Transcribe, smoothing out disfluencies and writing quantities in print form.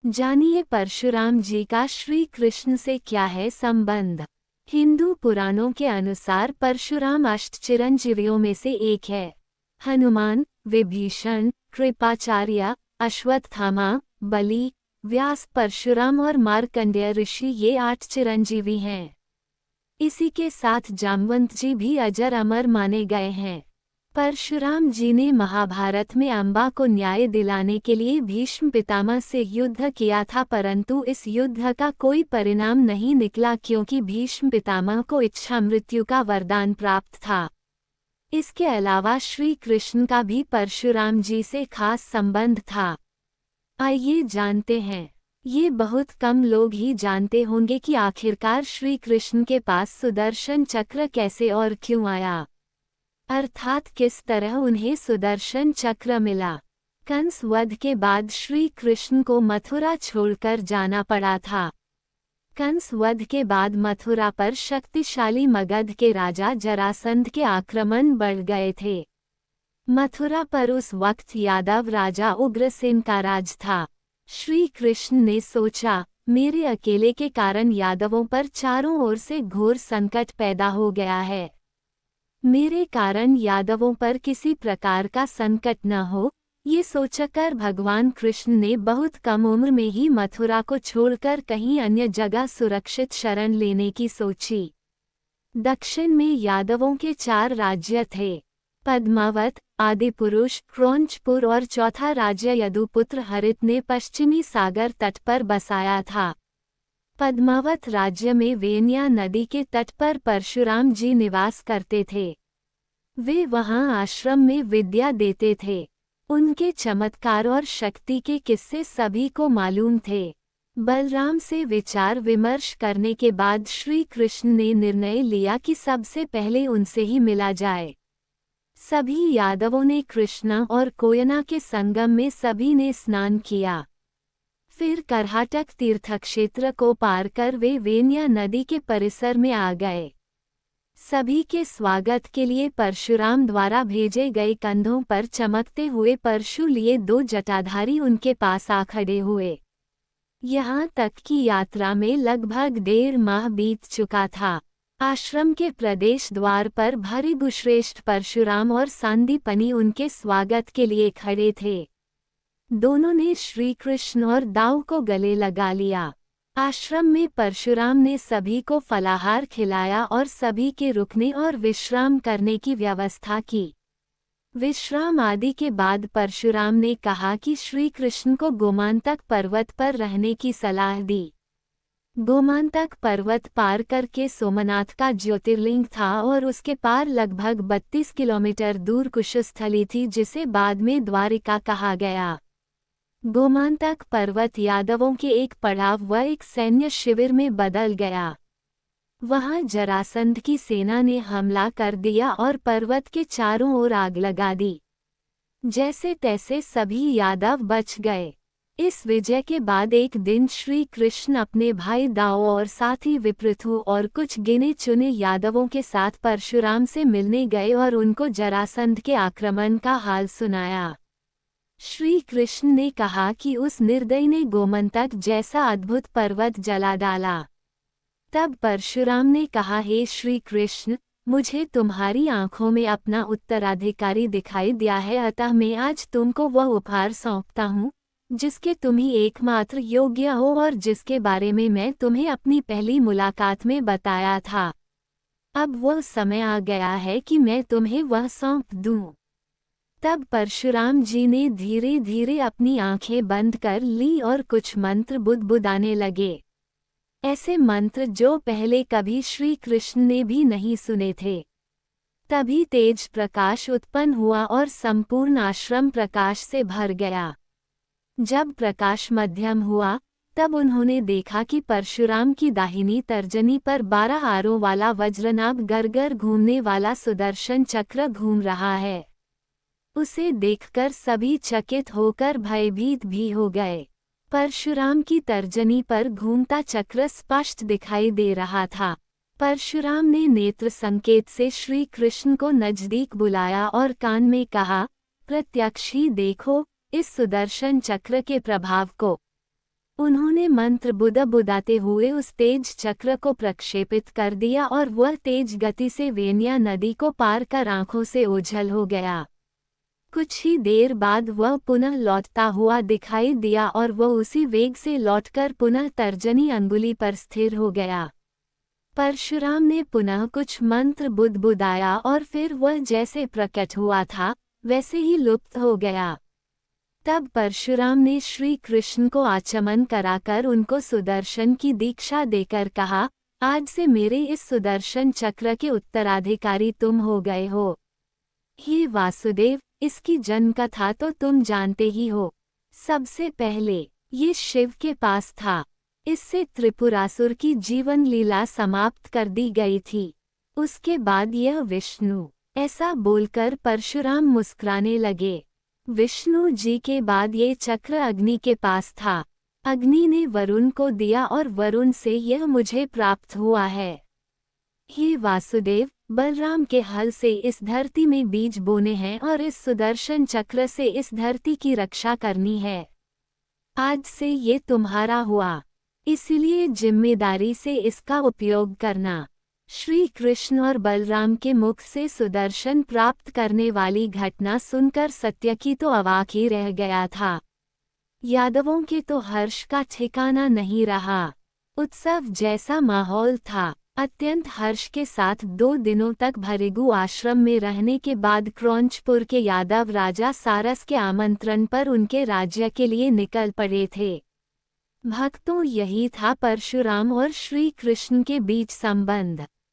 जानिए परशुराम जी का श्री कृष्ण से क्या है संबंध। हिंदू पुराणों के अनुसार परशुराम अष्ट चिरंजीवियों में से एक है। हनुमान, विभीषण, कृपाचार्य, अश्वत्थामा, बलि, व्यास, परशुराम और मार्कंडेय ऋषि ये 8 चिरंजीवी हैं। इसी के साथ जामवंत जी भी अजर अमर माने गए हैं। परशुराम जी ने महाभारत में अम्बा को न्याय दिलाने के लिए भीष्म पितामह से युद्ध किया था, परंतु इस युद्ध का कोई परिणाम नहीं निकला क्योंकि भीष्म पितामह को इच्छा मृत्यु का वरदान प्राप्त था। इसके अलावा श्री कृष्ण का भी परशुराम जी से खास संबंध था। आइए जानते हैं। ये बहुत कम लोग ही जानते होंगे कि आखिरकार श्री कृष्ण के पास सुदर्शन चक्र कैसे और क्यों आया, अर्थात किस तरह उन्हें सुदर्शन चक्र मिला। कंस वध के बाद श्री कृष्ण को मथुरा छोड़कर जाना पड़ा था। कंस वध के बाद मथुरा पर शक्तिशाली मगध के राजा जरासंध के आक्रमण बढ़ गए थे। मथुरा पर उस वक्त यादव राजा उग्रसेन का राज था। श्री कृष्ण ने सोचा, मेरे अकेले के कारण यादवों पर चारों ओर से घोर संकट पैदा हो गया है। मेरे कारण यादवों पर किसी प्रकार का संकट न हो, ये सोचकर भगवान कृष्ण ने बहुत कम उम्र में ही मथुरा को छोड़कर कहीं अन्य जगह सुरक्षित शरण लेने की सोची। दक्षिण में यादवों के 4 राज्य थे, पद्मावत, आदिपुरुष, क्रौंचपुर और चौथा राज्य यदुपुत्र हरित ने पश्चिमी सागर तट पर बसाया था। पद्मावत राज्य में वेनिया नदी के तट पर परशुराम जी निवास करते थे। वे वहां आश्रम में विद्या देते थे। उनके चमत्कार और शक्ति के किस्से सभी को मालूम थे। बलराम से विचार विमर्श करने के बाद श्री कृष्ण ने निर्णय लिया कि सबसे पहले उनसे ही मिला जाए। सभी यादवों ने कृष्णा और कोयना के संगम में सभी ने स्नान किया। फिर कर्हाटक तीर्थक्षेत्र को पार कर वे वेनिया नदी के परिसर में आ गए। सभी के स्वागत के लिए परशुराम द्वारा भेजे गए कंधों पर चमकते हुए परशु लिए 2 जटाधारी उनके पास आ खड़े हुए। यहाँ तक कि यात्रा में लगभग 1.5 माह बीत चुका था। आश्रम के प्रदेश द्वार पर भृगुश्रेष्ठ परशुराम और सांदीपनि उनके स्वागत के लिए खड़े थे। दोनों ने श्री कृष्ण और दाऊ को गले लगा लिया। आश्रम में परशुराम ने सभी को फलाहार खिलाया और सभी के रुकने और विश्राम करने की व्यवस्था की। विश्राम आदि के बाद परशुराम ने कहा कि श्री कृष्ण को गोमांतक पर्वत पर रहने की सलाह दी। गोमांतक पर्वत पार करके सोमनाथ का ज्योतिर्लिंग था और उसके पार लगभग 32 किलोमीटर दूर कुशस्थली थी, जिसे बाद में द्वारिका कहा गया। गोमांतक पर्वत यादवों के एक पड़ाव व एक सैन्य शिविर में बदल गया। वहां जरासंध की सेना ने हमला कर दिया और पर्वत के चारों ओर आग लगा दी। जैसे तैसे सभी यादव बच गए। इस विजय के बाद एक दिन श्री कृष्ण अपने भाई दाऊ और साथी विपृथु और कुछ गिने चुने यादवों के साथ परशुराम से मिलने गए और उनको जरासंध के आक्रमण का हाल सुनाया। श्री कृष्ण ने कहा कि उस निर्दयी ने गोमंतक जैसा अद्भुत पर्वत जला डाला। तब परशुराम ने कहा, हे श्री कृष्ण, मुझे तुम्हारी आंखों में अपना उत्तराधिकारी दिखाई दिया है, अतः मैं आज तुमको वह उपहार सौंपता हूँ जिसके तुम ही एकमात्र योग्य हो और जिसके बारे में मैं तुम्हें अपनी पहली मुलाकात में बताया था। अब वह समय आ गया है कि मैं तुम्हें वह सौंप दूँ। तब परशुराम जी ने धीरे धीरे अपनी आंखें बंद कर ली और कुछ मंत्र बुदबुदाने लगे। ऐसे मंत्र जो पहले कभी श्री कृष्ण ने भी नहीं सुने थे। तभी तेज प्रकाश उत्पन्न हुआ और संपूर्ण आश्रम प्रकाश से भर गया। जब प्रकाश मध्यम हुआ, तब उन्होंने देखा कि परशुराम की दाहिनी तर्जनी पर 12 आरों वाला वज्रनाभ गरगर घूमने वाला सुदर्शन चक्र घूम रहा है। उसे देखकर सभी चकित होकर भयभीत भी हो गए। परशुराम की तर्जनी पर घूमता चक्र स्पष्ट दिखाई दे रहा था। परशुराम ने नेत्र संकेत से श्री कृष्ण को नजदीक बुलाया और कान में कहा, प्रत्यक्ष ही देखो इस सुदर्शन चक्र के प्रभाव को। उन्होंने मंत्र बुदाते हुए उस तेज चक्र को प्रक्षेपित कर दिया और वह तेज गति से वेन्या नदी को पार कर आंखों से ओझल हो गया। कुछ ही देर बाद वह पुनः लौटता हुआ दिखाई दिया और वह उसी वेग से लौटकर पुनः तर्जनी अंगुली पर स्थिर हो गया। परशुराम ने पुनः कुछ मंत्र बुदबुदाया और फिर वह जैसे प्रकट हुआ था वैसे ही लुप्त हो गया। तब परशुराम ने श्री कृष्ण को आचमन कराकर उनको सुदर्शन की दीक्षा देकर कहा, आज से मेरे इस सुदर्शन चक्र के उत्तराधिकारी तुम हो गए हो। हे वासुदेव, इसकी जन्म कथा तो तुम जानते ही हो। सबसे पहले ये शिव के पास था। इससे त्रिपुरासुर की जीवन लीला समाप्त कर दी गई थी। उसके बाद यह विष्णु। ऐसा बोलकर परशुराम मुस्कुराने लगे। विष्णु जी के बाद ये चक्र अग्नि के पास था। अग्नि ने वरुण को दिया और वरुण से यह मुझे प्राप्त हुआ है। हे वासुदेव, बलराम के हल से इस धरती में बीज बोने हैं और इस सुदर्शन चक्र से इस धरती की रक्षा करनी है। आज से ये तुम्हारा हुआ, इसलिए जिम्मेदारी से इसका उपयोग करना। श्री कृष्ण और बलराम के मुख से सुदर्शन प्राप्त करने वाली घटना सुनकर सत्यकी तो अवाक ही रह गया था। यादवों के तो हर्ष का ठिकाना नहीं रहा। उत्सव जैसा माहौल था। अत्यंत हर्ष के साथ 2 दिनों तक भृगु आश्रम में रहने के बाद क्रौंचपुर के यादव राजा सारस के आमंत्रण पर उनके राज्य के लिए निकल पड़े थे। भक्तों, यही था परशुराम और श्री कृष्ण के बीच संबंध।